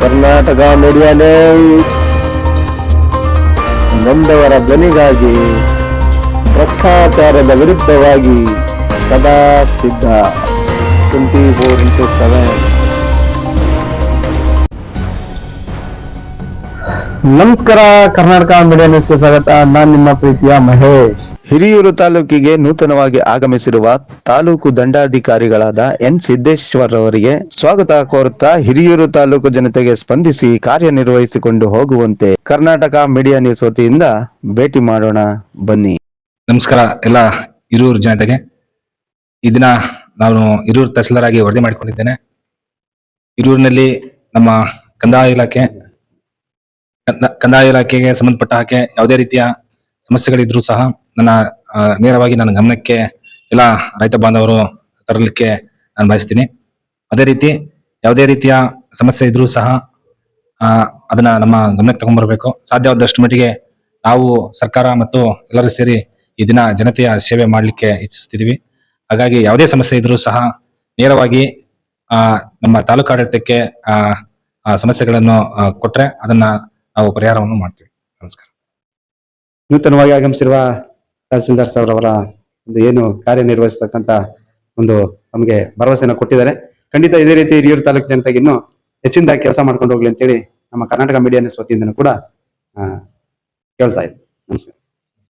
Karnataka media news ನೊಂದವರ ಧ್ವನಿಗಾಗಿ, ಭ್ರಷ್ಟಾಚಾರದ ವಿರುದ್ಧವಾಗಿ ಸದಾ ಸಿದ್ಧ. 24x7. ನಮಸ್ಕಾರ, ಕರ್ನಾಟಕ ಮೀಡಿಯಾ ನ್ಯೂಸ್ಗೆ ಸ್ವಾಗತ. ನಾನು ನಿಮ್ಮ ಪ್ರೀತಿಯ ಮಹೇಶ್. ಹಿರಿಯೂರು ತಾಲೂಕಿಗೆ ನೂತನವಾಗಿ ಆಗಮಿಸಿರುವ ತಾಲೂಕು ದಂಡಾಧಿಕಾರಿಗಳಾದ ಎನ್ ಸಿದ್ದೇಶ್ವರ್ ಅವರಿಗೆ ಸ್ವಾಗತ ಕೋರುತ್ತಾ ಹಿರಿಯೂರು ತಾಲೂಕು ಜನತೆಗೆ ಸ್ಪಂದಿಸಿ ಕಾರ್ಯನಿರ್ವಹಿಸಿಕೊಂಡು ಹೋಗುವಂತೆ ಕರ್ನಾಟಕ ಮೀಡಿಯಾ ನ್ಯೂಸ್ ವತಿಯಿಂದ ಭೇಟಿ ಮಾಡೋಣ ಬನ್ನಿ. ನಮಸ್ಕಾರ ಎಲ್ಲ ಹಿರಿಯೂರು ಜನತೆಗೆ. ಈ ದಿನ ನಾನು ಹಿರಿಯೂರು ತಹಸೀಲ್ದಾರ್ ಆಗಿ ವರದಿ ಮಾಡಿಕೊಂಡಿದ್ದೇನೆ. ಹಿರಿಯೂರಿನಲ್ಲಿ ನಮ್ಮ ಕಂದಾಯ ಇಲಾಖೆಗೆ ಸಂಬಂಧಪಟ್ಟ ಹಾಗೆ ಯಾವುದೇ ರೀತಿಯ ಸಮಸ್ಯೆಗಳಿದ್ರೂ ಸಹ ನೇರವಾಗಿ ನನ್ನ ಗಮನಕ್ಕೆ ಎಲ್ಲ ರೈತ ಬಾಂಧವರು ತರಲಿಕ್ಕೆ ನಾನು ಬಯಸ್ತೀನಿ. ಅದೇ ರೀತಿ ಯಾವುದೇ ರೀತಿಯ ಸಮಸ್ಯೆ ಇದ್ರೂ ಸಹ ಅದನ್ನ ನಮ್ಮ ಗಮನಕ್ಕೆ ತಗೊಂಡ್ಬರ್ಬೇಕು. ಸಾಧ್ಯವಾದಷ್ಟು ಮಟ್ಟಿಗೆ ನಾವು ಸರ್ಕಾರ ಮತ್ತು ಎಲ್ಲರೂ ಸೇರಿ ಈ ದಿನ ಜನತೆಯ ಸೇವೆ ಮಾಡಲಿಕ್ಕೆ ಇಚ್ಛಿಸ್ತಿದೀವಿ. ಹಾಗಾಗಿ ಯಾವುದೇ ಸಮಸ್ಯೆ ಇದ್ರೂ ಸಹ ನೇರವಾಗಿ ನಮ್ಮ ತಾಲೂಕಾಡಳಿತಕ್ಕೆ ಸಮಸ್ಯೆಗಳನ್ನು ಕೊಟ್ರೆ ಅದನ್ನ ನಾವು ಪರಿಹಾರವನ್ನು ಮಾಡ್ತೀವಿ. ನಮಸ್ಕಾರ. ನೂತನವಾಗಿ ಆಗಮಿಸಿರುವ ತಹಸೀಲ್ದಾರ್ ಸರ್ ಅವರ ಒಂದು ಏನು ಕಾರ್ಯನಿರ್ವಹಿಸತಕ್ಕಂತ ಒಂದು ನಮಗೆ ಭರವಸೆಯನ್ನು ಕೊಟ್ಟಿದ್ದಾರೆ. ಖಂಡಿತ ಇದೇ ರೀತಿ ಹಿರಿಯೂರು ತಾಲೂಕು ಜನತೆಗೆ ಇನ್ನೂ ಹೆಚ್ಚಿನದಾಗಿ ಕೆಲಸ ಮಾಡ್ಕೊಂಡು ಹೋಗ್ಲಿ ಅಂತೇಳಿ ನಮ್ಮ ಕರ್ನಾಟಕ ಮೀಡಿಯಾ ನ್ಯೂಸ್ ವತಿಯಿಂದನೂ ಕೂಡ ಕೇಳ್ತಾ ಇದ್ದೀನಿ. ನಮಸ್ಕಾರ.